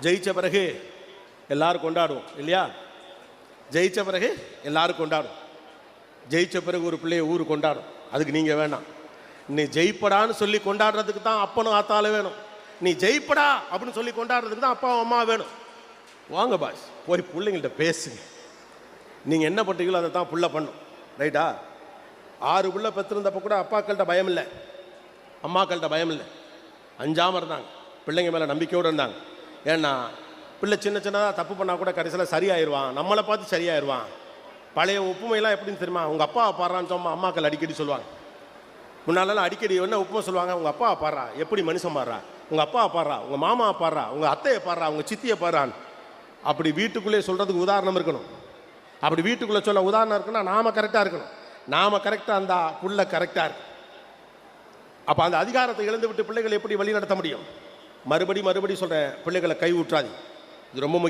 ஜெயிச்ச பிறகு எல்லாரும் கொண்டாடுவோம் இல்லையா? ஜெயிச்ச பிறகு எல்லாரும் கொண்டாடும். ஜெயிச்ச பிறகு ஒரு பிள்ளைய ஊர் கொண்டாடும். அதுக்கு நீங்கள் வேணாம். நீ ஜெயிப்படான்னு சொல்லி கொண்டாடுறதுக்கு தான் அப்பனும் ஆத்தாலும் வேணும். நீ ஜெயிப்படா அப்படின்னு சொல்லி கொண்டாடுறதுக்கு தான் அப்பா அம்மா வேணும். வாங்க பாஸ், போய் பிள்ளைங்கள்ட்ட பேசுங்க. நீங்கள் என்ன பண்ணுறீங்களோ அதை தான் புள்ள பண்ணும். ரைட்டா? 6 பிள்ளை பெற்றிருந்தப்போ கூட அப்பாக்கள்கிட்ட பயம் இல்லை, அம்மாக்கள்கிட்ட பயம் இல்லை. அஞ்சாமல் இருந்தாங்க, பிள்ளைங்க மேலே நம்பிக்கையோடு இருந்தாங்க. ஏன்னா பிள்ளை சின்ன சின்னதாக தப்பு பண்ணால் கூட கடைசியில் சரியாயிடுவான், நம்மளை பார்த்து சரியாயிடுவான். பழைய ஒப்புமையெல்லாம் எப்படின்னு தெரியுமா? உங்கள் அப்பா பாடுறான்னு சொன்னா அம்மாக்கள் அடிக்கடி சொல்லுவாங்க. முன்னாலெல்லாம் அடிக்கடி என்ன உப்புமை சொல்லுவாங்க? உங்கள் அப்பா பாடுறா, எப்படி மனுஷன் பாடுறா, உங்கள் அப்பா பாடுறா, உங்கள் மாமா பாடுறா, உங்கள் அத்தையை பாடுறா, உங்கள் சித்தியை பாடுறான்னு. அப்படி வீட்டுக்குள்ளே சொல்கிறதுக்கு உதாரணம் இருக்கணும். அப்படி வீட்டுக்குள்ளே சொல்ல உதாரணம் இருக்குன்னா நாம் கரெக்டாக இருக்கணும். நாம் கரெக்டாக அந்த புள்ள கரெக்டாக இருக்கு. அப்போ அந்த அதிகாரத்தை இழந்து விட்டு பிள்ளைகளை எப்படி வழி நடத்த முடியும்? மறுபடி சொல்கிறேன், பிள்ளைகளை கை ஊற்றாது. இது ரொம்ப முக்கியம்.